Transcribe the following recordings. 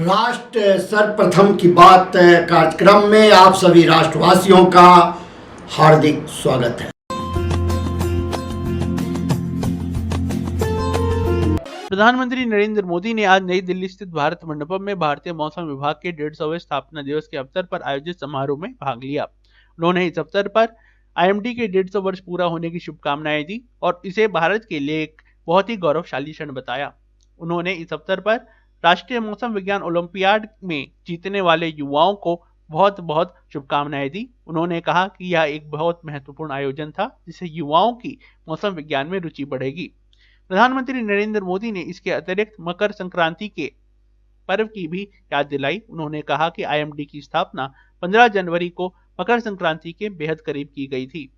राष्ट्र सर्वप्रथम की बात कार्यक्रम में आप सभी राष्ट्रवासियों का हार्दिक स्वागत है। प्रधानमंत्री नरेंद्र मोदी ने आज नई दिल्ली स्थित भारत मंडपम में भारतीय मौसम विभाग के 150वें स्थापना दिवस के अवसर पर आयोजित समारोह में भाग लिया। उन्होंने इस अवसर पर आईएमडी के 150 वर्ष पूरा होने की शुभकामनाएं दी और इसे भारत के लिए एक बहुत ही गौरवशाली क्षण बताया। उन्होंने इस अवसर पर राष्ट्रीय मौसम विज्ञान ओलंपियाड में जीतने वाले युवाओं को बहुत बहुत शुभकामनाएं दी। उन्होंने कहा कि यह एक बहुत महत्वपूर्ण आयोजन था जिससे युवाओं की मौसम विज्ञान में रुचि बढ़ेगी। प्रधानमंत्री नरेंद्र मोदी ने इसके अतिरिक्त मकर संक्रांति के पर्व की भी याद दिलाई। उन्होंने कहा कि आईएमडी की स्थापना 15 जनवरी को मकर संक्रांति के बेहद करीब की गई थी।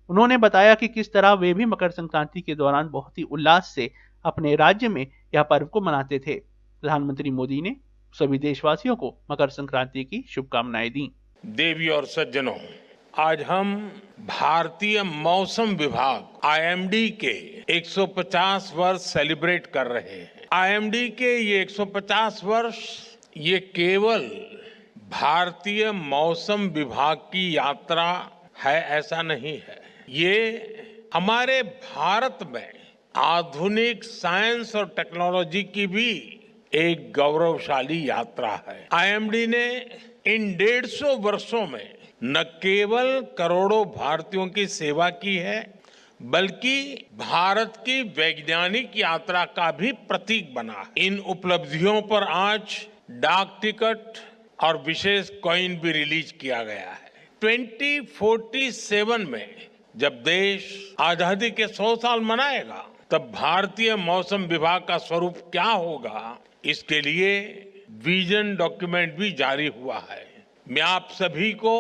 उन्होंने बताया कि किस तरह वे भी मकर संक्रांति के दौरान बहुत ही उल्लास से अपने राज्य में यह पर्व को मनाते थे। प्रधानमंत्री मोदी ने सभी देशवासियों को मकर संक्रांति की शुभकामनाएं दी। देवी और सज्जनों, आज हम भारतीय मौसम विभाग आईएमडी के 150 वर्ष सेलिब्रेट कर रहे हैं। आईएमडी के ये 150 वर्ष ये केवल भारतीय मौसम विभाग की यात्रा है ऐसा नहीं है, ये हमारे भारत में आधुनिक साइंस और टेक्नोलॉजी की भी एक गौरवशाली यात्रा है। आईएमडी ने इन 150 वर्षों में न केवल करोड़ों भारतीयों की सेवा की है, बल्कि भारत की वैज्ञानिक यात्रा का भी प्रतीक बना है। इन उपलब्धियों पर आज डाक टिकट और विशेष कॉइन भी रिलीज किया गया है। 2047 में जब देश आजादी के 100 साल मनाएगा, तब भारतीय मौसम विभाग का स्वरूप क्या होगा, इसके लिए विजन डॉक्यूमेंट भी जारी हुआ है। मैं आप सभी को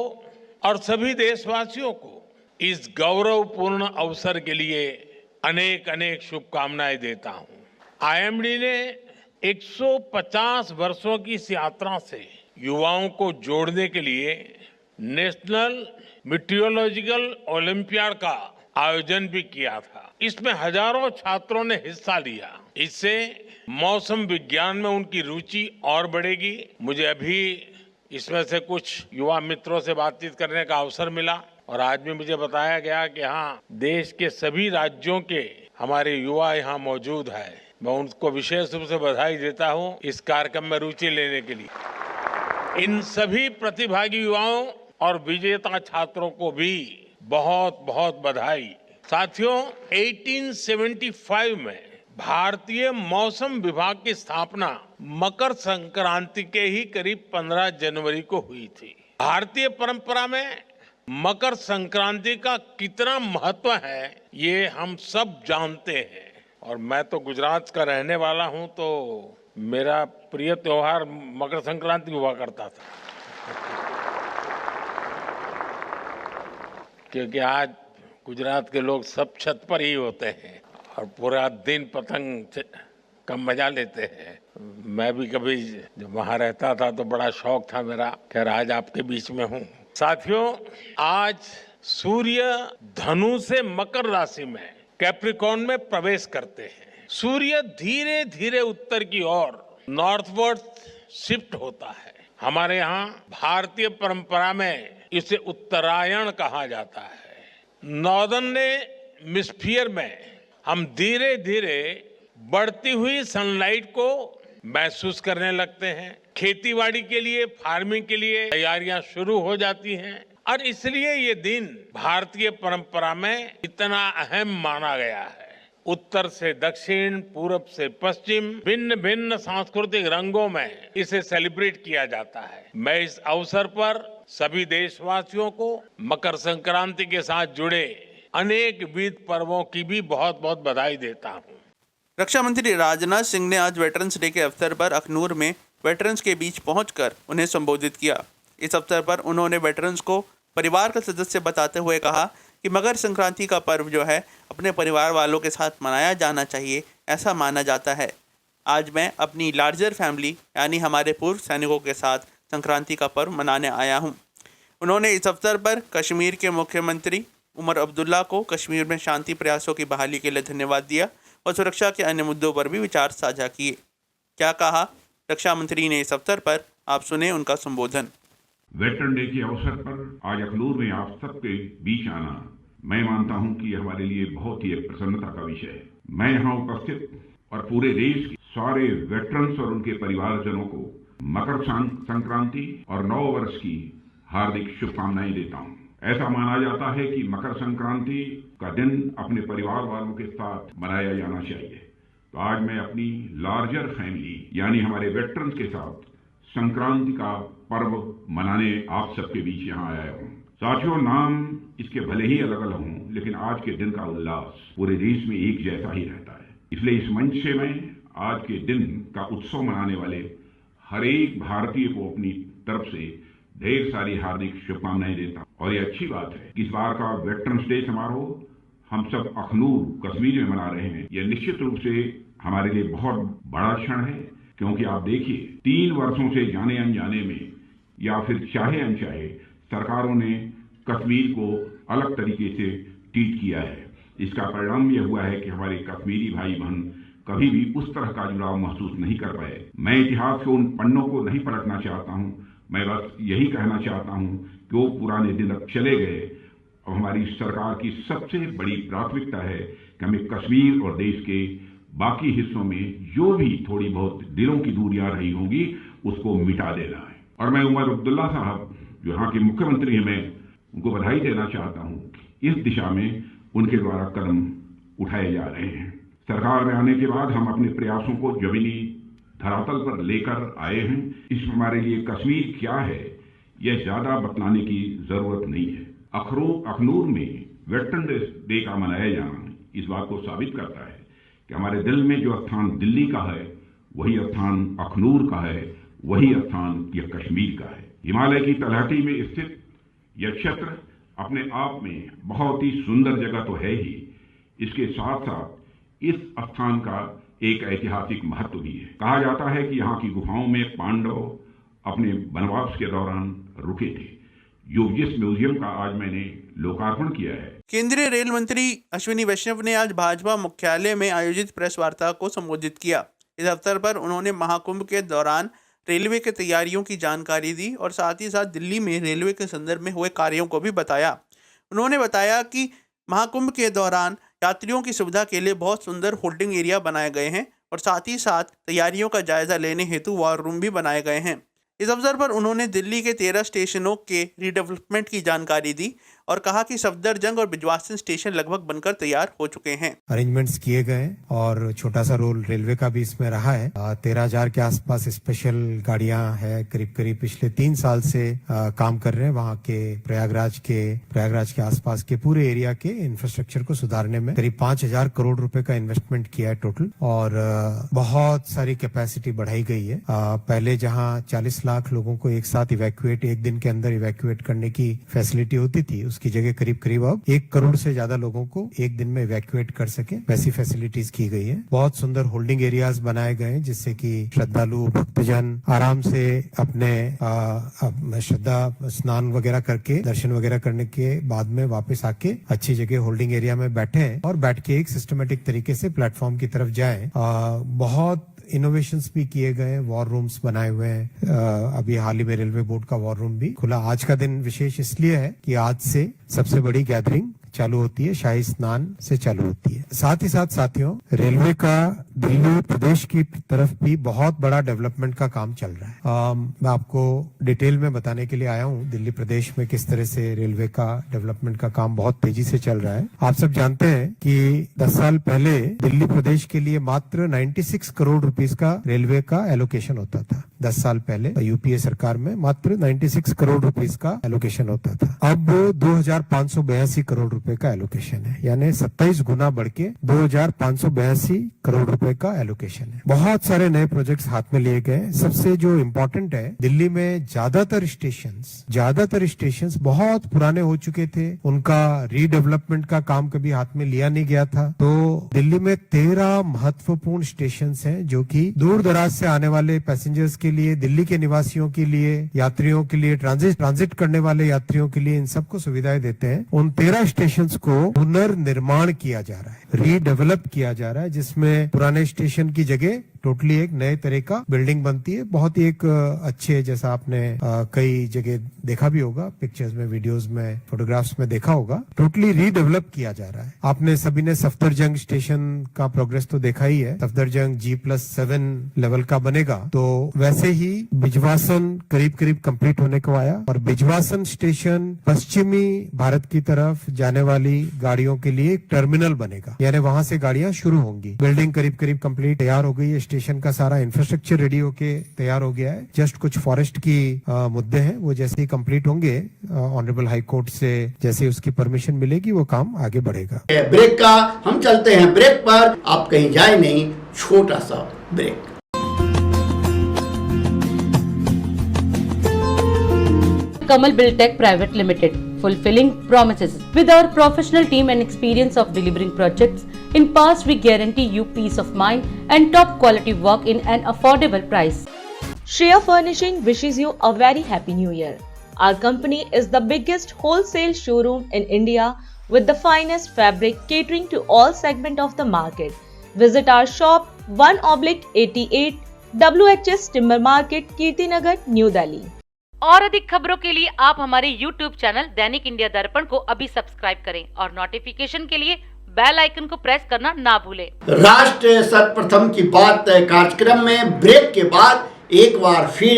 और सभी देशवासियों को इस गौरवपूर्ण अवसर के लिए अनेक अनेक शुभकामनाएं देता हूं। आईएमडी ने 150 वर्षों की इस यात्रा से युवाओं को जोड़ने के लिए नेशनल मीटियोलॉजिकल ओलंपियाड का आयोजन भी किया था। इसमें हजारों छात्रों ने हिस्सा लिया। इससे मौसम विज्ञान में उनकी रुचि और बढ़ेगी। मुझे अभी इसमें से कुछ युवा मित्रों से बातचीत करने का अवसर मिला और आज भी मुझे बताया गया कि हाँ, देश के सभी राज्यों के हमारे युवा यहाँ मौजूद है। मैं उनको विशेष रूप से बधाई देता हूँ इस कार्यक्रम में रुचि लेने के लिए। इन सभी प्रतिभागी युवाओं और विजेता छात्रों को भी बहुत बहुत बधाई। साथियों, 1875 में भारतीय मौसम विभाग की स्थापना मकर संक्रांति के ही करीब 15 जनवरी को हुई थी। भारतीय परंपरा में मकर संक्रांति का कितना महत्व है, ये हम सब जानते हैं। और मैं तो गुजरात का रहने वाला हूं, तो मेरा प्रिय त्योहार मकर संक्रांति हुआ करता था, क्योंकि आज गुजरात के लोग सब छत पर ही होते हैं और पूरा दिन पतंग का मजा लेते हैं। मैं भी कभी जब वहाँ रहता था तो बड़ा शौक था मेरा। खैर, आज आपके बीच में हूँ। साथियों, आज सूर्य धनु से मकर राशि में कैप्रिकॉर्न में प्रवेश करते हैं। सूर्य धीरे धीरे उत्तर की ओर नॉर्थवर्ड शिफ्ट होता है। हमारे यहाँ भारतीय परंपरा में इसे उत्तरायण कहा जाता है। नॉर्दर्न हेमिस्फीयर में हम धीरे धीरे बढ़ती हुई सनलाइट को महसूस करने लगते हैं। खेतीबाड़ी के लिए, फार्मिंग के लिए तैयारियां शुरू हो जाती हैं और इसलिए ये दिन भारतीय परंपरा में इतना अहम माना गया है। उत्तर से दक्षिण, पूरब से पश्चिम, भिन्न भिन्न सांस्कृतिक रंगों में इसे सेलिब्रेट किया जाता है। मैं इस अवसर पर सभी देशवासियों को मकर संक्रांति के साथ जुड़े अनेक विविध पर्वों की भी बहुत बहुत बधाई देता हूँ। रक्षा मंत्री राजनाथ सिंह ने आज वेटरन्स डे के अवसर पर अखनूर में वेटरन्स के बीच पहुंचकर उन्हें संबोधित किया। इस अवसर पर उन्होंने वेटरन्स को परिवार का सदस्य बताते हुए कहा कि मकर संक्रांति का पर्व जो है अपने परिवार वालों के साथ मनाया जाना चाहिए, ऐसा माना जाता है। आज मैं अपनी लार्जर फैमिली यानी हमारे पूर्व सैनिकों के साथ संक्रांति का पर्व मनाने आया हूं। उन्होंने इस अवसर पर कश्मीर के मुख्यमंत्री उमर अब्दुल्ला को कश्मीर में शांति प्रयासों की बहाली के लिए धन्यवाद दिया और सुरक्षा के अन्य मुद्दों पर भी विचार साझा किए। क्या कहा, रक्षा मंत्री ने इस अवसर पर आप सुने उनका संबोधन। वेटरन डे के अवसर पर आज अखनूर में आप सबके बीच आना मैं मानता हूं कि हमारे लिए बहुत ही एक प्रसन्नता का विषय है। मैं यहाँ उपस्थित और पूरे देश के सारे वेटरन्स और उनके परिवारजनों को मकर संक्रांति और नव वर्ष की हार्दिक शुभकामनाएं देता हूं। ऐसा माना जाता है कि मकर संक्रांति का दिन अपने परिवार वालों के साथ मनाया जाना चाहिए। तो आज मैं अपनी लार्जर फैमिली यानी हमारे वेटरन्स के साथ संक्रांति का पर्व मनाने आप सबके बीच यहाँ आया हूँ। साथियों, नाम इसके भले ही अलग अलग हों, लेकिन आज के दिन का उल्लास पूरे देश में एक जैसा ही रहता है। इसलिए इस मंच से मैं आज के दिन का उत्सव मनाने वाले हर एक भारतीय को अपनी तरफ से ढेर सारी हार्दिक शुभकामनाएं देता हूं। और ये अच्छी बात है कि इस बार का वेटरन्स डे समारोह हम सब अखनूर कश्मीर में मना रहे हैं। यह निश्चित रूप से हमारे लिए बहुत बड़ा क्षण है, क्योंकि आप देखिए 3 वर्षों से जाने अनजाने में या फिर चाहे अनचाहे सरकारों ने कश्मीर को अलग तरीके से ट्रीट किया है। इसका परिणाम यह हुआ है कि हमारे कश्मीरी भाई बहन कभी भी उस तरह का जुड़ाव महसूस नहीं कर पाए। मैं इतिहास के उन पन्नों को नहीं पलटना चाहता हूं, मैं बस यही कहना चाहता हूं कि वो पुराने दिन अब चले गए। अब हमारी सरकार की सबसे बड़ी प्राथमिकता है कि हमें कश्मीर और देश के बाकी हिस्सों में जो भी थोड़ी बहुत दिलों की दूरियां रही होंगी उसको मिटा देना है। और मैं उमर अब्दुल्ला साहब जो यहाँ के मुख्यमंत्री हैं, मैं उनको बधाई देना चाहता हूँ। इस दिशा में उनके द्वारा कदम उठाए जा रहे हैं। सरकार में आने के बाद हम अपने प्रयासों को जमीनी धरातल पर लेकर आए हैं। इस हमारे लिए कश्मीर क्या है यह ज्यादा बतलाने की जरूरत नहीं है। अखनूर में वेटरन डे का मनाया जाना इस बात को साबित करता है कि हमारे दिल में जो स्थान दिल्ली का है वही स्थान अखनूर का है, वही स्थान यह कश्मीर का है। हिमालय की तलहटी में स्थित यह क्षेत्र अपने आप में बहुत ही सुंदर जगह तो है ही, इसके साथ साथ इस स्थान का एक ऐतिहासिक महत्व भी है। कहा जाता है कि यहाँ की गुफाओं में पांडव अपने वनवास के दौरान रुके थे, जो जिस म्यूजियम का आज मैंने लोकार्पण किया है। केंद्रीय रेल मंत्री अश्विनी वैष्णव ने आज भाजपा मुख्यालय में आयोजित प्रेस वार्ता को संबोधित किया। इस अवसर पर उन्होंने महाकुंभ के दौरान रेलवे के तैयारियों की जानकारी दी और साथ ही साथ दिल्ली में रेलवे के संदर्भ में हुए कार्यों को भी बताया। उन्होंने बताया कि महाकुंभ के दौरान यात्रियों की सुविधा के लिए बहुत सुंदर होल्डिंग एरिया बनाए गए हैं और साथ ही साथ तैयारियों का जायजा लेने हेतु वॉर रूम भी बनाए गए हैं। इस अवसर पर उन्होंने दिल्ली के 13 स्टेशनों के रीडेवलपमेंट की जानकारी दी और कहा कि सफदरजंग और बिजवासन स्टेशन लगभग बनकर तैयार हो चुके हैं। अरेंजमेंट्स किए गए और छोटा सा रोल रेलवे का भी इसमें रहा है। 13,000 के आसपास स्पेशल गाड़ियां हैं, करीब करीब पिछले 3 साल से काम कर रहे हैं। वहाँ के प्रयागराज के आसपास के पूरे एरिया के इंफ्रास्ट्रक्चर को सुधारने में करीब 5,000 करोड़ रुपए का इन्वेस्टमेंट किया है टोटल, और बहुत सारी कैपेसिटी बढ़ाई गई है। पहले जहाँ 40 लाख लोगों को एक साथ एक दिन के अंदर इवैक्यूएट करने की फैसिलिटी होती थी, उसकी जगह करीब अब 1 करोड़ से ज्यादा लोगों को एक दिन में इवैक्यूएट कर सके, वैसी फैसिलिटीज की गई है। बहुत सुंदर होल्डिंग एरियाज बनाए गए हैं जिससे कि श्रद्धालु भक्तजन आराम से अपने श्रद्धा स्नान वगैरह करके दर्शन वगैरह करने के बाद में वापस आके अच्छी जगह होल्डिंग एरिया में बैठे और बैठ के एक सिस्टमेटिक तरीके से प्लेटफॉर्म की तरफ जाएं। बहुत इनोवेशंस भी किए गए, वॉर रूम्स बनाए हुए हैं। अभी हाल ही में रेलवे बोर्ड का वॉर रूम भी खुला। आज का दिन विशेष इसलिए है कि आज से सबसे बड़ी गैदरिंग चालू होती है, शाही स्नान से चालू होती है। साथ ही साथ साथियों, रेलवे का दिल्ली प्रदेश की तरफ भी बहुत बड़ा डेवलपमेंट का काम चल रहा है। मैं आपको डिटेल में बताने के लिए आया हूँ दिल्ली प्रदेश में किस तरह से रेलवे का डेवलपमेंट का काम बहुत तेजी से चल रहा है। आप सब जानते हैं कि 10 साल पहले दिल्ली प्रदेश के लिए मात्र 96 करोड़ रुपीस का रेलवे का एलोकेशन होता था। 10 साल पहले यूपीए सरकार में मात्र 96 करोड़ रुपीस का एलोकेशन होता था। अब 2,582 करोड़ रुपए का एलोकेशन है, यानी 27 गुना बढ़ के 2,582 करोड़ रुपए का एलोकेशन है। बहुत सारे नए प्रोजेक्ट्स हाथ में लिए गए। सबसे जो इम्पोर्टेंट है, दिल्ली में ज्यादातर स्टेशंस बहुत पुराने हो चुके थे, उनका रीडेवलपमेंट का काम कभी हाथ में लिया नहीं गया था। तो दिल्ली में 13 महत्वपूर्ण स्टेशंस हैं जो कि दूर दराज से आने वाले पैसेंजर्स के लिए, दिल्ली के निवासियों के लिए, यात्रियों के लिए, ट्रांजिट करने वाले यात्रियों के लिए इन सबको सुविधाएं देते हैं। उन 13 स्टेशन स्टेशंस को पुनर्निर्माण किया जा रहा है, रीडेवलप किया जा रहा है, जिसमें पुराने स्टेशन की जगह टोटली एक नए तरह का बिल्डिंग बनती है। बहुत ही एक अच्छे, जैसा आपने कई जगह देखा भी होगा, पिक्चर्स में, वीडियोस में, फोटोग्राफ्स में देखा होगा, टोटली रीडेवलप किया जा रहा है। आपने सभी ने सफदरजंग स्टेशन का प्रोग्रेस तो देखा ही है। सफदरजंग G+7 लेवल का बनेगा, तो वैसे ही बिजवासन करीब करीब कंप्लीट होने को आया, और बिजवासन स्टेशन पश्चिमी भारत की तरफ जाने वाली गाड़ियों के लिए एक टर्मिनल बनेगा, यानी वहां से गाड़ियां शुरू होंगी। बिल्डिंग करीब करीब कंप्लीट तैयार हो गई है, स्टेशन का सारा इंफ्रास्ट्रक्चर रेडी होके तैयार हो गया है। जस्ट कुछ फॉरेस्ट की मुद्दे हैं, वो जैसे ही कंप्लीट होंगे, ऑनरेबल हाई कोर्ट से जैसे ही उसकी परमिशन मिलेगी, वो काम आगे बढ़ेगा। ब्रेक का हम चलते हैं ब्रेक पर, आप कहीं जाए नहीं, छोटा सा break. Kamal Buildtech Private Limited, fulfilling promises. With our professional team and experience of delivering projects, in past we guarantee you peace of mind and top quality work in an affordable price. Shreya Furnishing wishes you a very happy new year. Our company is the biggest wholesale showroom in India with the finest fabric catering to all segments of the market. Visit our shop 1/88 WHS Timber Market, Kirtinagar, New Delhi. और अधिक खबरों के लिए आप हमारे YouTube channel दैनिक India दर्पण को अभी सब्सक्राइब करें और नोटिफिकेशन के लिए बेल आइकन को प्रेस करना ना भूलें। राष्ट्र सर्वप्रथम की बात कार्यक्रम में ब्रेक के बाद एक बार फिर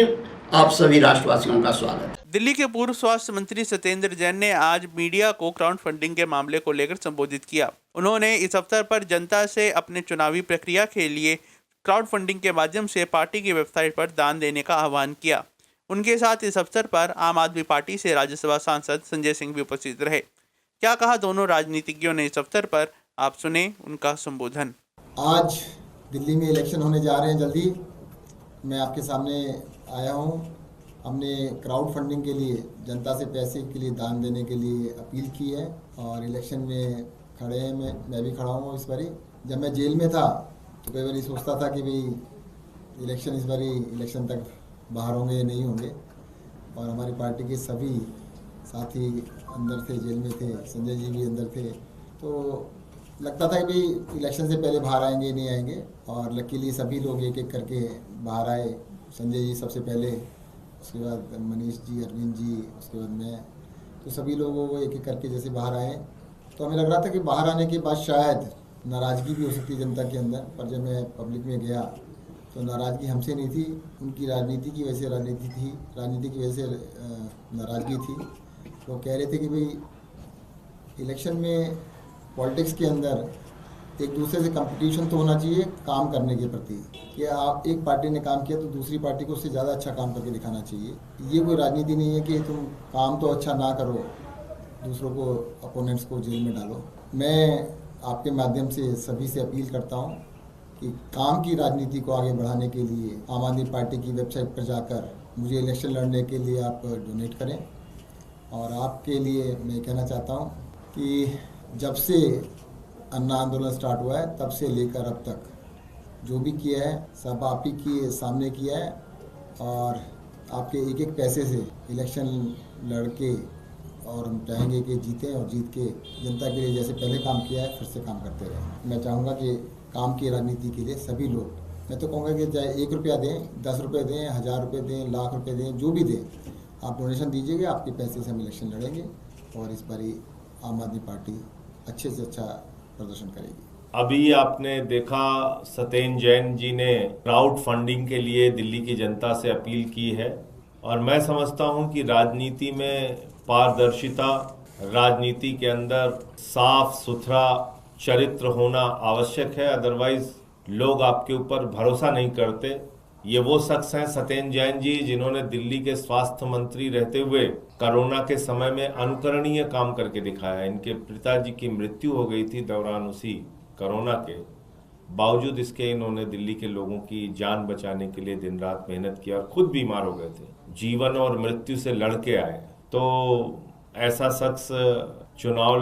आप सभी राष्ट्रवासियों का स्वागत है। दिल्ली के पूर्व स्वास्थ्य मंत्री सत्येंद्र जैन ने आज मीडिया को क्राउड फंडिंग के मामले को लेकर संबोधित किया। उन्होंने इस अवसर पर जनता से अपने चुनावी प्रक्रिया के लिए क्राउड फंडिंग के माध्यम से पार्टी की वेबसाइट पर दान देने का आह्वान किया। उनके साथ इस अवसर पर आम आदमी पार्टी से राज्यसभा सांसद संजय सिंह भी उपस्थित रहे। क्या कहा दोनों राजनीतिज्ञों ने इस अवसर पर, आप सुने उनका संबोधन। आज दिल्ली में इलेक्शन होने जा रहे हैं जल्दी। मैं आपके सामने आया हूं। हमने क्राउड फंडिंग के लिए, जनता से पैसे के लिए दान देने के लिए अपील की है और इलेक्शन में खड़े हैं। मैं भी खड़ा हूँ इस बारी। जब मैं जेल में था तो कई बार सोचता था कि भाई इलेक्शन इस बारी इलेक्शन तक बाहर होंगे या नहीं होंगे, और हमारी पार्टी के सभी साथी अंदर थे, जेल में थे, संजय जी भी अंदर थे, तो लगता था कि भाई इलेक्शन से पहले बाहर आएंगे नहीं आएंगे, और लकीली सभी लोग एक एक करके बाहर आए। संजय जी सबसे पहले, उसके बाद मनीष जी, अरविंद जी, उसके बाद मैं, तो सभी लोगों को एक एक करके जैसे बाहर आए, तो हमें लग रहा था कि बाहर आने के बाद शायद नाराज़गी भी हो सकती है जनता के अंदर। पर जब मैं पब्लिक में गया तो नाराज़गी हमसे नहीं थी, उनकी राजनीति की वजह से राजनीति थी, राजनीति की वजह से नाराज़गी थी। वो कह रहे थे कि भाई इलेक्शन में, पॉलिटिक्स के अंदर एक दूसरे से कंपटीशन तो होना चाहिए काम करने के प्रति, कि आप एक पार्टी ने काम किया तो दूसरी पार्टी को उससे ज़्यादा अच्छा काम करके दिखाना चाहिए। ये कोई राजनीति नहीं है कि तुम काम तो अच्छा ना करो, दूसरों को, अपोनेंट्स को जेल में डालो। मैं आपके माध्यम से सभी से अपील करता हूँ कि काम की राजनीति को आगे बढ़ाने के लिए आम आदमी पार्टी की वेबसाइट पर जाकर मुझे इलेक्शन लड़ने के लिए आप डोनेट करें। और आपके लिए मैं कहना चाहता हूँ कि जब से अन्ना आंदोलन स्टार्ट हुआ है तब से लेकर अब तक जो भी किया है सब आप ही के सामने किया है, और आपके एक एक पैसे से इलेक्शन लड़के, और हम चाहेंगे कि जीतें और जीत के जनता के लिए जैसे पहले काम किया है फिर से काम करते रहें। मैं चाहूँगा कि काम की राजनीति के लिए सभी लोग, मैं तो कहूँगा कि चाहे 1 रुपया दें, 10 रुपये दें, 1000 रुपये दें, लाख रुपये दें, जो भी दें, आप डोनेशन दीजिएगा, आपके पैसे से हम इलेक्शन लड़ेंगे और इस बारी आम आदमी पार्टी अच्छे से अच्छा प्रदर्शन करेगी। अभी आपने देखा सत्येंद्र जैन जी ने क्राउड फंडिंग के लिए दिल्ली की जनता से अपील की है, और मैं समझता हूं कि राजनीति में पारदर्शिता, राजनीति के अंदर साफ सुथरा चरित्र होना आवश्यक है, अदरवाइज लोग आपके ऊपर भरोसा नहीं करते। ये वो शख्स हैं सत्येंद्र जैन जी जिन्होंने दिल्ली के स्वास्थ्य मंत्री रहते हुए कोरोना के समय में अनुकरणीय काम करके दिखाया। इनके पिताजी की मृत्यु हो गई थी दौरान उसी कोरोना के, बावजूद इसके इन्होंने दिल्ली के लोगों की जान बचाने के लिए दिन रात मेहनत किया और खुद बीमार हो गए थे, जीवन और मृत्यु से लड़के आए। तो ऐसा शख्स चुनाव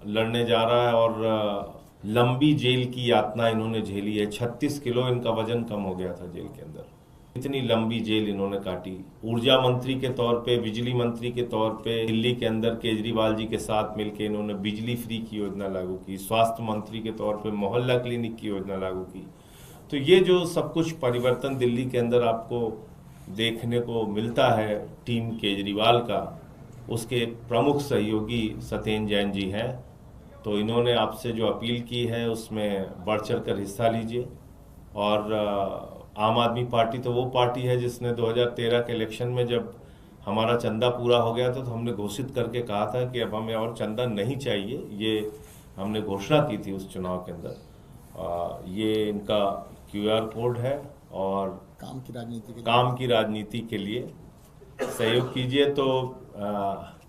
लड़ने जा रहा है और लंबी जेल की यातना इन्होंने झेली है। 36 किलो इनका वजन कम हो गया था जेल के अंदर। इतनी लंबी जेल इन्होंने काटी। ऊर्जा मंत्री के तौर पे, बिजली मंत्री के तौर पे दिल्ली के अंदर केजरीवाल जी के साथ मिलकर इन्होंने बिजली फ्री की योजना लागू की। स्वास्थ्य मंत्री के तौर पे मोहल्ला क्लिनिक की योजना लागू की। तो ये जो सब कुछ परिवर्तन दिल्ली के अंदर आपको देखने को मिलता है टीम केजरीवाल का, उसके प्रमुख सहयोगी सत्येंद्र जैन जी हैं। तो इन्होंने आपसे जो अपील की है उसमें बढ़ चढ़ कर हिस्सा लीजिए। और आम आदमी पार्टी तो वो पार्टी है जिसने 2013 के इलेक्शन में जब हमारा चंदा पूरा हो गया था तो हमने घोषित करके कहा था कि अब हमें और चंदा नहीं चाहिए। ये हमने घोषणा की थी उस चुनाव के अंदर। ये इनका QR कोड है और काम की राजनीति के लिए सहयोग कीजिए। तो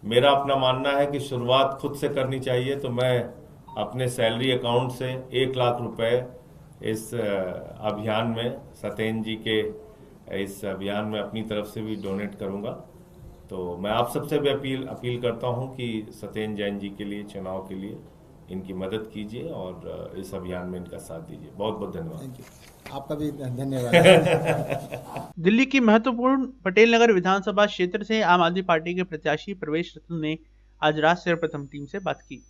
मेरा अपना मानना है कि शुरुआत खुद से करनी चाहिए। तो मैं अपने सैलरी अकाउंट से 1 लाख रुपए इस अभियान में, सत्येंद्र जी के इस अभियान में अपनी तरफ से भी डोनेट करूंगा। तो मैं आप सबसे भी अपील करता हूं कि सत्येंद्र जैन जी के लिए, चुनाव के लिए इनकी मदद कीजिए और इस अभियान में इनका साथ दीजिए। बहुत बहुत धन्यवाद। आपका भी धन्यवाद। दिल्ली की महत्वपूर्ण पटेल नगर विधानसभा क्षेत्र से आम आदमी पार्टी के प्रत्याशी प्रवेश रतन ने आज राष्ट्र सर्वप्रथम टीम से बात की।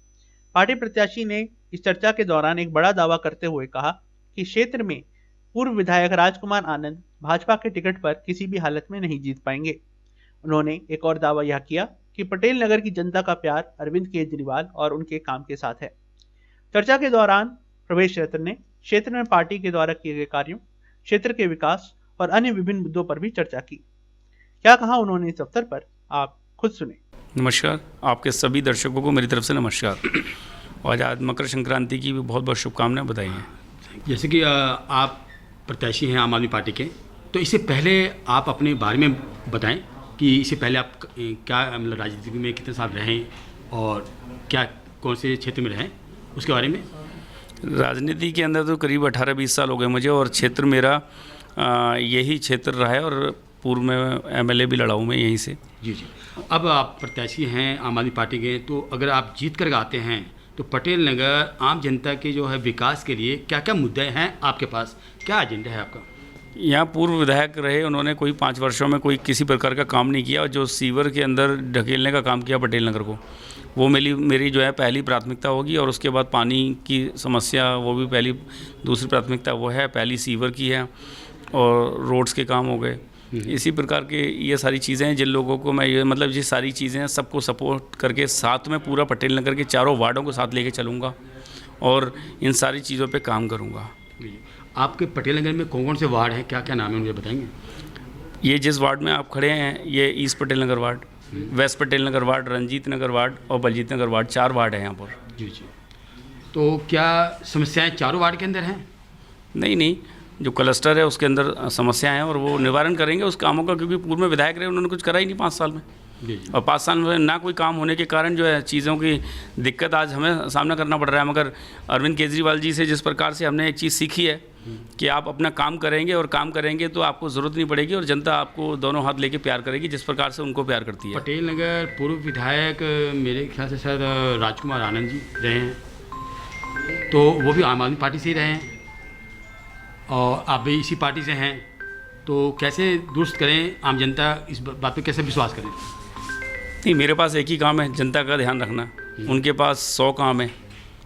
पार्टी प्रत्याशी ने इस चर्चा के दौरान एक बड़ा दावा करते हुए कहा कि क्षेत्र में पूर्व विधायक राजकुमार आनंद भाजपा के टिकट पर किसी भी हालत में नहीं जीत पाएंगे। उन्होंने एक और दावा यह किया कि पटेल नगर की जनता का प्यार अरविंद केजरीवाल और उनके काम के साथ है। चर्चा के दौरान प्रवेश रतन ने क्षेत्र में पार्टी के द्वारा किए गए कार्यों, क्षेत्र के विकास और अन्य विभिन्न मुद्दों पर भी चर्चा की। क्या कहा उन्होंने इस अवसर पर, आप खुद सुने। नमस्कार, आपके सभी दर्शकों को मेरी तरफ से नमस्कार और आज मकर संक्रांति की भी बहुत बहुत शुभकामनाएं बधाई हैं। जैसे कि आप प्रत्याशी हैं आम आदमी पार्टी के, तो इससे पहले आप अपने बारे में बताएं कि इससे पहले आप क्या मतलब राजनीति में कितने साल रहे और क्या कौन से क्षेत्र में रहे, उसके बारे में। राजनीति के अंदर तो करीब 18-20 साल हो गए मुझे और क्षेत्र मेरा यही क्षेत्र रहा है और पूर्व में MLA भी लड़ा हूँ मैं यहीं से। जी। अब आप प्रत्याशी हैं आम आदमी पार्टी के, तो अगर आप जीत कर आते हैं तो पटेल नगर आम जनता के जो है विकास के लिए क्या क्या मुद्दे हैं आपके पास, क्या एजेंडा है आपका। यहाँ पूर्व विधायक रहे, उन्होंने कोई 5 वर्षों में कोई किसी प्रकार का काम नहीं किया और जो सीवर के अंदर ढकेलने का काम किया पटेल नगर को, वो मेरी जो है पहली प्राथमिकता होगी। और उसके बाद पानी की समस्या, वो भी दूसरी प्राथमिकता वो है। पहली सीवर की है और रोड्स के काम हो गए। इसी प्रकार के ये सारी चीज़ें हैं जिन लोगों को मैं ये सारी चीज़ें हैं सबको सपोर्ट करके साथ में पूरा पटेल नगर के चारों वार्डों को साथ लेके चलूँगा और इन सारी चीज़ों पे काम करूँगा। आपके पटेल नगर में कौन कौन से वार्ड हैं, क्या क्या नाम है, मुझे बताएंगे। ये जिस वार्ड में आप खड़े हैं ये east Patel Nagar ward, waste Patel Nagar ward, Ranjit Nagar ward और बलजीत नगर वार्ड, 4 वार्ड हैं यहाँ पर। जी। तो क्या समस्याएं चारों वार्ड के अंदर हैं। नहीं, जो क्लस्टर है उसके अंदर समस्याएं हैं और वो निवारण करेंगे उस कामों का, क्योंकि पूर्व में विधायक रहे, उन्होंने कुछ करा ही नहीं 5 साल में। और 5 साल में ना कोई काम होने के कारण जो है चीज़ों की दिक्कत आज हमें सामना करना पड़ रहा है। मगर अरविंद केजरीवाल जी से जिस प्रकार से हमने एक चीज़ सीखी है कि आप अपना काम करेंगे और काम करेंगे तो आपको ज़रूरत नहीं पड़ेगी और जनता आपको दोनों हाथ लेके प्यार करेगी जिस प्रकार से उनको प्यार करती है। पटेल नगर पूर्व विधायक मेरे ख्याल से शायद राजकुमार आनंद जी रहे हैं, तो वो भी आम आदमी पार्टी से ही रहे हैं और आप भी इसी पार्टी से हैं, तो कैसे दुरुस्त करें, आम जनता इस बात पे कैसे विश्वास करें। नहीं, मेरे पास एक ही काम है, जनता का ध्यान रखना। उनके पास 100 काम है,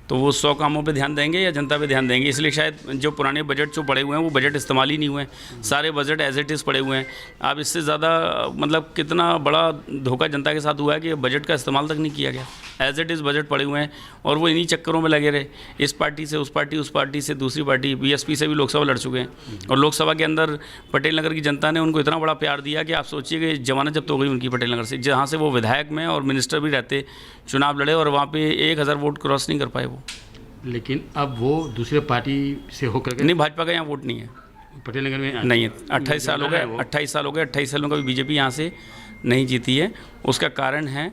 तो वो 100 कामों पे ध्यान देंगे या जनता पे ध्यान देंगे। इसलिए शायद जो पुराने बजट जो पड़े हुए हैं वो बजट इस्तेमाल ही नहीं हुए हैं, सारे बजट एज इट इज़ पड़े हुए हैं। अब इससे ज़्यादा मतलब कितना बड़ा धोखा जनता के साथ हुआ है कि बजट का इस्तेमाल तक नहीं किया गया, एज इट इज़ बजट पड़े हुए हैं और वो इन्हीं चक्करों में लगे रहे। इस पार्टी से उस पार्टी से दूसरी पार्टी, BSP से भी लोकसभा लड़ चुके हैं और लोकसभा के अंदर पटेल नगर की जनता ने उनको इतना बड़ा प्यार दिया कि आप सोचिए कि जमानत जब्त हो गई उनकी पटेल नगर से, जहाँ से वो विधायक में और मिनिस्टर भी रहते, चुनाव लड़े और वहाँ पे 1000 वोट क्रॉस नहीं कर पाए वो। लेकिन अब वो दूसरे पार्टी से होकर नहीं, भाजपा का यहाँ वोट नहीं है पटेल नगर में, नहीं है। 28 साल हो गए, 28 साल हो गए, 28 सालों का भी बीजेपी यहाँ से नहीं जीती है। उसका कारण है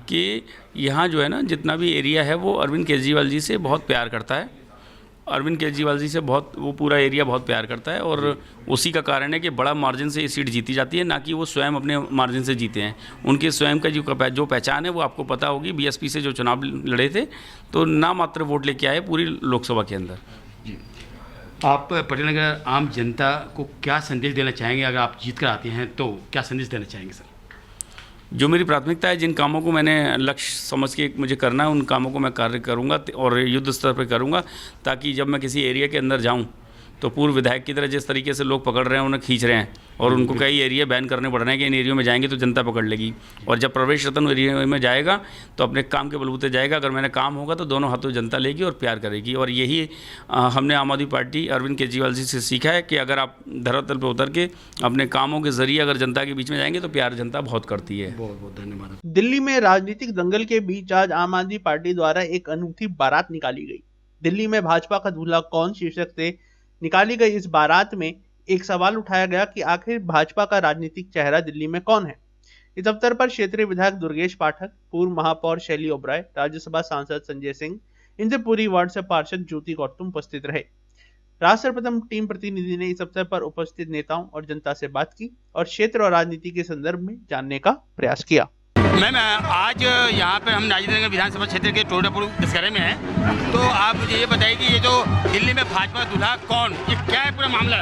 कि यहाँ जो है ना जितना भी एरिया है वो अरविंद केजरीवाल जी से बहुत प्यार करता है, अरविंद केजरीवाल जी से बहुत, वो पूरा एरिया बहुत प्यार करता है और उसी का कारण है कि बड़ा मार्जिन से ये सीट जीती जाती है, ना कि वो स्वयं अपने मार्जिन से जीते हैं। उनके स्वयं का जो पहचान है वो आपको पता होगी, BSP से जो चुनाव लड़े थे तो ना मात्र वोट लेके आए पूरी लोकसभा के अंदर। आप पटेल नगर आम जनता को क्या संदेश देना चाहेंगे? अगर आप जीत कर आते हैं तो क्या संदेश देना चाहेंगे सर? जो मेरी प्राथमिकता है, जिन कामों को मैंने लक्ष्य समझ के मुझे करना है, उन कामों को मैं कार्य करूंगा और युद्ध स्तर पर करूंगा, ताकि जब मैं किसी एरिया के अंदर जाऊं तो पूर्व विधायक की तरह जिस तरीके से लोग पकड़ रहे हैं, उन्हें खींच रहे हैं और उनको कई एरिया बैन करने पड़ रहे हैं कि इन एरियो में जाएंगे तो जनता पकड़ लेगी, और जब प्रवेश रतन एरिया में जाएगा तो अपने काम के बलबूते जाएगा। अगर मैंने काम होगा तो दोनों हाथों जनता लेगी और प्यार करेगी। और यही हमने आम आदमी पार्टी अरविंद केजरीवाल जी से सीखा है कि अगर आप धरातल पर उतर के अपने कामों के जरिए अगर जनता के बीच में जाएंगे तो प्यार जनता बहुत करती है। बहुत बहुत धन्यवाद। दिल्ली में राजनीतिक दंगल के बीच आज आम आदमी पार्टी द्वारा एक अनूठी बारात निकाली गई। दिल्ली में भाजपा का दूल्हा कौन शीर्षक से निकाली गई इस बारात में एक सवाल उठाया गया कि आखिर भाजपा का राजनीतिक चेहरा दिल्ली में कौन है। इस अवसर पर क्षेत्रीय विधायक दुर्गेश पाठक, पूर्व महापौर शैली ओबराय, राज्यसभा सांसद संजय सिंह, इंद्रपुरी वार्ड से पार्षद ज्योति गौतम उपस्थित रहे। राष्ट्र प्रथम टीम प्रतिनिधि ने इस अवसर पर उपस्थित नेताओं और जनता से बात की और क्षेत्र और राजनीति के संदर्भ में जानने का प्रयास किया। मैम, आज यहाँ पर हम राजेंद्र नगर विधानसभा क्षेत्र के टोडापुर दशहरे में हैं, तो आप मुझे ये बताइए कि ये जो दिल्ली में भाजपा दूल्हा कौन, ये क्या है पूरा मामला?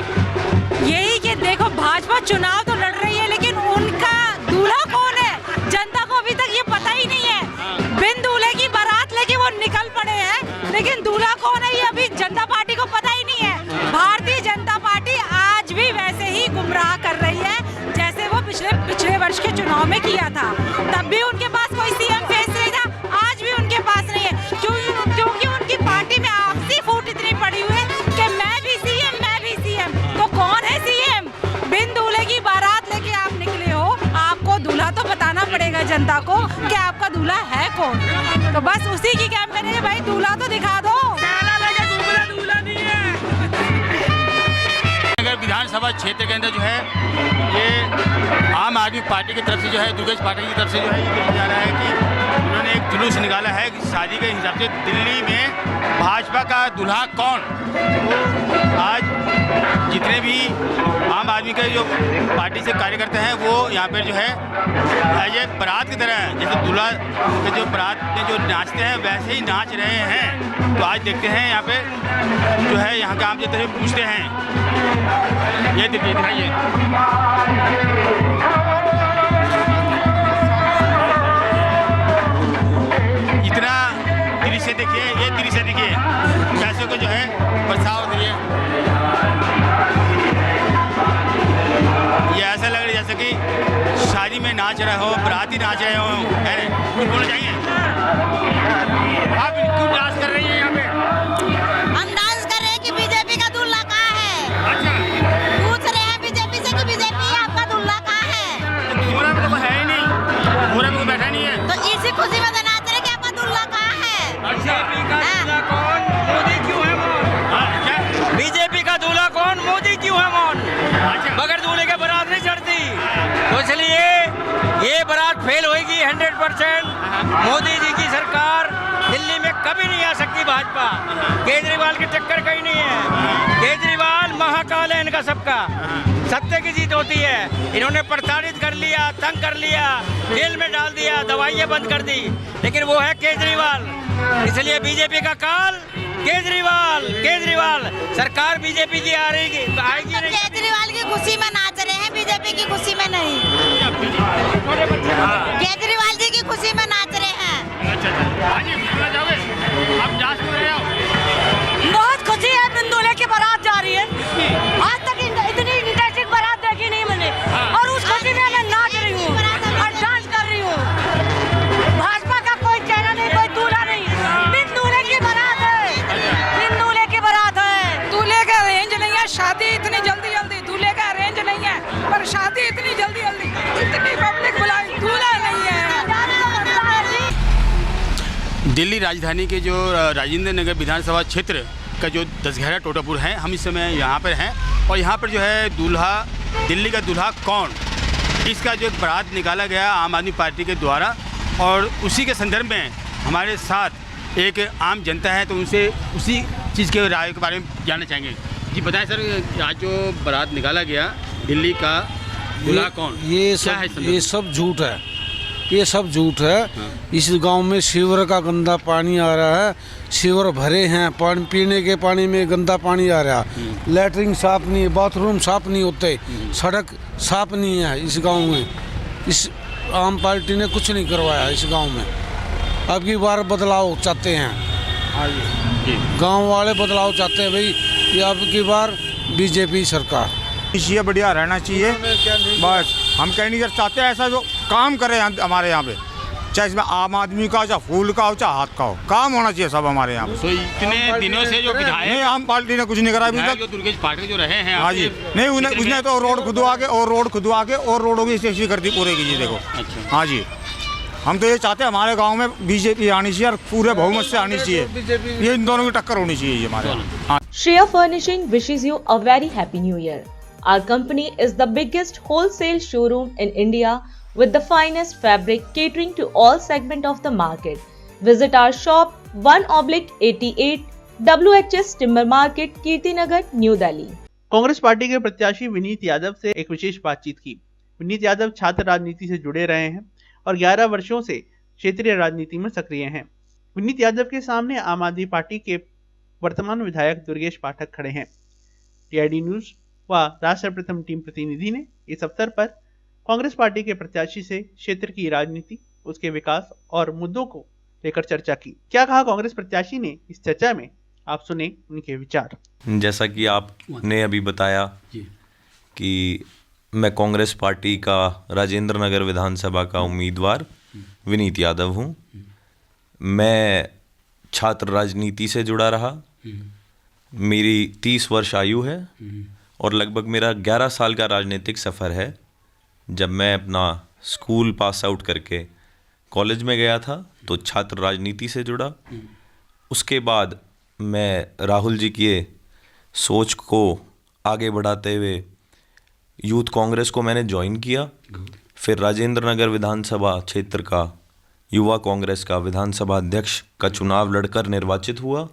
यही कि देखो, भाजपा चुनाव तो लड़ रही है लेकिन उनका दूल्हा कौन है जनता को अभी तक ये पता ही नहीं है। बिन दूल्हे की बारात लेके वो निकल पड़े हैं, लेकिन दूल्हा कौन है ये अभी जनता पार्टी को पता ही नहीं है। भारतीय जनता पार्टी आज भी वैसे ही गुमराह कर रही है जैसे वो पिछले वर्ष के चुनाव में किया था। तब भी उनके पास कोई सीएम फेस नहीं था, आज भी उनके पास नहीं है, क्योंकि उनकी पार्टी में आपसी फूट इतनी पड़ी हुई है कि मैं भी सीएम। तो कौन है सीएम? बिन दूल्हे की बारात लेके आप निकले हो, आपको दूल्हा तो बताना पड़ेगा जनता को कि आपका दूल्हा है कौन। तो बस उसी की कैंप करेंगे, भाई दूल्हा तो दिखा दो। दूल्हा नहीं है। विधानसभा क्षेत्र के अंदर जो है ये आम आदमी पार्टी की तरफ से जो है दुर्गेश पाठक की तरफ से जो है ये कहा जा रहा है कि उन्होंने एक जुलूस निकाला है कि शादी के हिसाब से दिल्ली में भाजपा का दूल्हा कौन। तो आज जितने भी आम आदमी के जो पार्टी से कार्यकर्ता हैं वो यहाँ पर जो है ये बारात की तरह है, जैसे दूल्हा के जो बारात में जो नाचते हैं वैसे ही नाच रहे हैं। तो आज देखते हैं यहाँ पे जो है यहाँ के आम जनता से पूछते हैं, ये दिखाइए। इतना दृश्य देखिए, ये दृश्य देखिए पैसे को जो है बरसाव दिए। ये ऐसा लग रहा है जैसे कि शादी में नाच रहे हो, बराती नाच रहे हो। कुछ बोलना चाहिए? आप क्यों डांस कर रही हैं यहाँ पे? हम डांस कर रहे हैं कि बीजेपी का दूल्हा कहाँ है। अच्छा, पूछ रहे हैं बीजेपी से कि बीजेपी आपका दूल्हा कहाँ है। पूरा में तो है ही नहीं, पूरा में बैठा नहीं है। तो इसी खुशी में नाच रहे कि आपका दूल्हा कहाँ है। अच्छा, बीजेपी का दूल्हा कौन, मोदी क्यों है मौन? बीजेपी का दूल्हा कौन, मोदी क्यों है मौन? बगैर दूल्हे के बारात नहीं चढ़ती। तो इसलिए ये बारात फेल होगी 100%। मोदी जी की सरकार दिल्ली में कभी नहीं आ सकती भाजपा। केजरीवाल की टक्कर कहीं नहीं है। केजरीवाल महाकाल है इनका सबका, सत्य की जीत होती है। इन्होंने प्रताड़ित कर लिया, तंग कर लिया, जेल में डाल दिया, दवाइयाँ बंद कर दी, लेकिन वो है केजरीवाल। इसलिए बीजेपी का काल केजरीवाल सरकार बीजेपी की आएगी नहीं। केजरीवाल की खुशी में नाच रहे हैं, बीजेपी की खुशी में नहीं। केजरीवाल जी की खुशी में नाच रहे हैं। बहुत खुशी है, बिन दूल्हे की बारात जा रही है। आज तक इतनी इंटरेस्टिंग बारात देखी नहीं मैंने, और उस खुशी में मैं नाच रही हूँ और डांस कर रही हूँ। भाजपा का कोई चेहरा नहीं, कोई दूल्हा नहीं, बिन दूल्हे की बारात है। बिन दूल्हे की बारात है। दूल्हे का रेंज नहीं है, शादी इतनी जल्दी दूल्हे का रेंज नहीं है, पर शादी इतनी जल्दी इतनी पब्लिक बुलाई, दूल्हा नहीं है। दिल्ली राजधानी के जो राजेंद्र नगर विधानसभा क्षेत्र का जो दशहरा टोडापुर है, हम इस समय यहाँ पर हैं और यहाँ पर जो है दूल्हा, दिल्ली का दूल्हा कौन, इसका जो बारात निकाला गया आम आदमी पार्टी के द्वारा, और उसी के संदर्भ में हमारे साथ एक आम जनता है, तो उनसे उसी चीज़ के राय के बारे में जानना चाहेंगे। जी बताएं सर, आज जो बारात निकाला गया दिल्ली का दूल्हा कौन, ये सब झूठ है। ये सब झूठ है। इस गांव में सीवर का गंदा पानी आ रहा है, सीवर भरे हैं, पानी पीने के पानी में गंदा पानी आ रहा है, लैट्रिन साफ नहीं, बाथरूम साफ नहीं होते, सड़क साफ नहीं है इस गांव में। इस आम पार्टी ने कुछ नहीं करवाया इस गांव में। अब की बार बदलाव चाहते हैं, गांव वाले बदलाव चाहते हैं भाई, ये अब की बार बीजेपी सरकार ये बढ़िया रहना चाहिए। बस हम कहीं नहीं चाहते, ऐसा जो काम करे हमारे यहाँ पे, चाहे इसमें आम आदमी का, चाहे फूल का हो, चाहे हाथ का हो, काम होना चाहिए सब हमारे यहाँ पे। तो इतने दिनों से जो विधायक नहीं, आम पार्टी ने कुछ नहीं करा अभी तक। जो दुर्गेश पाटिल जो रहे हैं, हाँ जी, नहीं उसने तो रोड खुदवा के और रोडों की स्टेशन कर दी पूरे की। देखो अच्छा, हाँ जी, हम तो ये चाहते हैं हमारे गांव में बीजेपी आनी चाहिए और पूरे बहुमत से आनी चाहिए। ये इन दोनों की टक्कर होनी चाहिए ये हमारे। Shreya Furnishing wishes you a very happy new year. Our company is the biggest wholesale showroom in India with the finest fabric catering to all segments of the market. Visit our shop 1/88 WHS Timber Market, Kirtinagar, New Delhi. Congress party के प्रत्याशी विनीत यादव से एक विशेष बातचीत की। विनीत यादव छात्र राजनीति से जुड़े रहे हैं और 11 वर्षों से क्षेत्रीय राजनीति में सक्रिय हैं। विनीत यादव के सामने आम आदमी पार्टी के वर्तमान विधायक दुर्गेश पाठक खड़े हैं। टीआईडी न्यूज व राष्ट्र प्रथम टीम प्रतिनिधि ने इस अवसर पर कांग्रेस पार्टी के प्रत्याशी से क्षेत्र की राजनीति, उसके विकास और मुद्दों को लेकर चर्चा की। क्या कहा कांग्रेस प्रत्याशी ने इस चर्चा में, आप सुने उनके विचार। जैसा कि आपने अभी बताया कि मैं कांग्रेस पार्टी का राजेंद्र नगर विधानसभा का उम्मीदवार विनीत यादव हूँ। मैं छात्र राजनीति से जुड़ा रहा, मेरी 30 वर्ष आयु है और लगभग मेरा 11 साल का राजनीतिक सफ़र है। जब मैं अपना स्कूल पास आउट करके कॉलेज में गया था तो छात्र राजनीति से जुड़ा। उसके बाद मैं राहुल जी की सोच को आगे बढ़ाते हुए यूथ कांग्रेस को मैंने ज्वाइन किया। फिर राजेंद्र नगर विधानसभा क्षेत्र का युवा कांग्रेस का विधानसभा अध्यक्ष का चुनाव लड़कर निर्वाचित हुआ।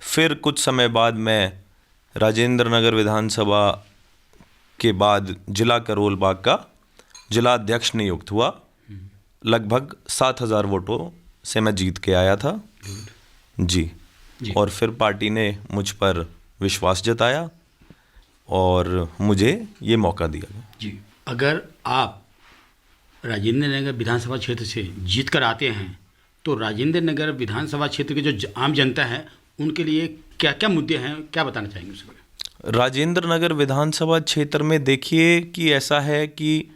फिर कुछ समय बाद मैं राजेंद्र नगर विधानसभा के बाद जिला करोल बाग का जिला अध्यक्ष नियुक्त हुआ। लगभग 7,000 वोटों से मैं जीत के आया था जी। और फिर पार्टी ने मुझ पर विश्वास जताया और मुझे ये मौका दिया जी। अगर आप राजेंद्र नगर विधानसभा क्षेत्र से जीत कर आते हैं तो राजेंद्र नगर विधानसभा क्षेत्र के जो आम जनता है उनके लिए क्या क्या मुद्दे हैं, क्या बताना चाहेंगे उसके बारे में? राजेंद्र नगर विधानसभा क्षेत्र में देखिए कि ऐसा है कि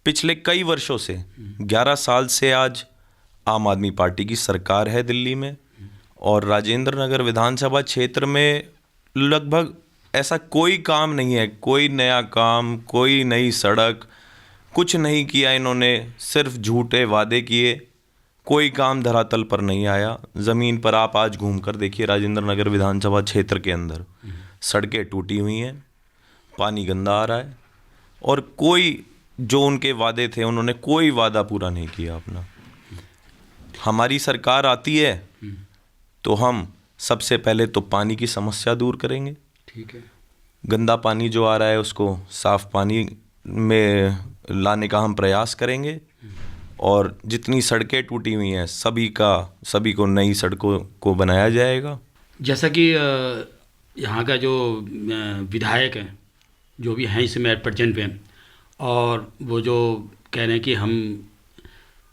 पिछले कई वर्षों से 11 साल से आज आम आदमी पार्टी की सरकार है दिल्ली में और राजेंद्र नगर विधानसभा क्षेत्र में लगभग ऐसा कोई काम नहीं है, कोई नया काम, कोई नई सड़क, कुछ नहीं किया इन्होंने। सिर्फ झूठे वादे किए, कोई काम धरातल पर नहीं आया। ज़मीन पर आप आज घूम कर देखिए राजेंद्र नगर विधानसभा क्षेत्र के अंदर सड़कें टूटी हुई हैं, पानी गंदा आ रहा है और कोई जो उनके वादे थे उन्होंने कोई वादा पूरा नहीं किया अपना। हमारी सरकार आती है तो हम सबसे पहले तो पानी की समस्या दूर करेंगे। ठीक है। गंदा पानी जो आ रहा है उसको साफ पानी में लाने का हम प्रयास करेंगे और जितनी सड़कें टूटी हुई हैं सभी को नई सड़कों को बनाया जाएगा। जैसा कि यहाँ का जो विधायक हैं जो भी हैं इस समय प्रेजेंट पे, और वो जो कह रहे हैं कि हम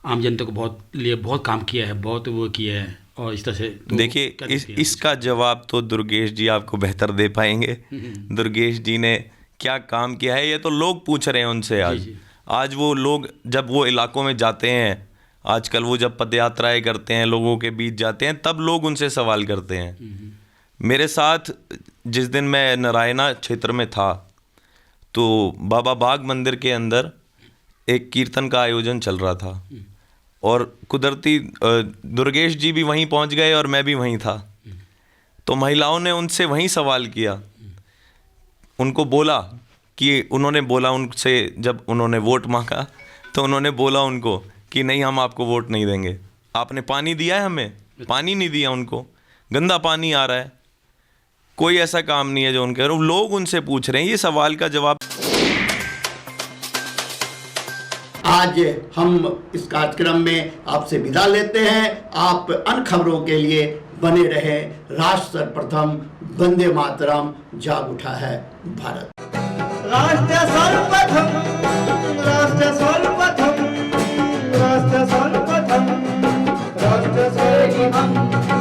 आम जनता को बहुत काम किया है, बहुत वो किया है और इस तरह से तो देखिए इसका जवाब तो दुर्गेश जी आपको बेहतर दे पाएंगे। दुर्गेश जी ने क्या काम किया है ये तो लोग पूछ रहे हैं उनसे। आज वो लोग जब वो इलाकों में जाते हैं, आजकल वो जब पदयात्राएं करते हैं, लोगों के बीच जाते हैं, तब लोग उनसे सवाल करते हैं। मेरे साथ जिस दिन मैं नारायणा क्षेत्र में था तो बाबा बाग मंदिर के अंदर एक कीर्तन का आयोजन चल रहा था और कुदरती दुर्गेश जी भी वहीं पहुंच गए और मैं भी वहीं था। तो महिलाओं ने उनसे वहीं सवाल किया, उनको बोला कि उन्होंने बोला उनसे, जब उन्होंने वोट मांगा तो उन्होंने बोला उनको कि नहीं हम आपको वोट नहीं देंगे, आपने पानी दिया है हमें, पानी नहीं दिया उनको, गंदा पानी आ रहा है, कोई ऐसा काम नहीं है जो उनके, और लोग उनसे पूछ रहे हैं। ये सवाल का जवाब आज हम इस कार्यक्रम में आपसे विदा लेते हैं। आप अन्य खबरों के लिए बने रहे। राष्ट्र सर्वप्रथम, वंदे मातरम, जाग उठा है भारत। राष्ट्र सर्वप्रथम।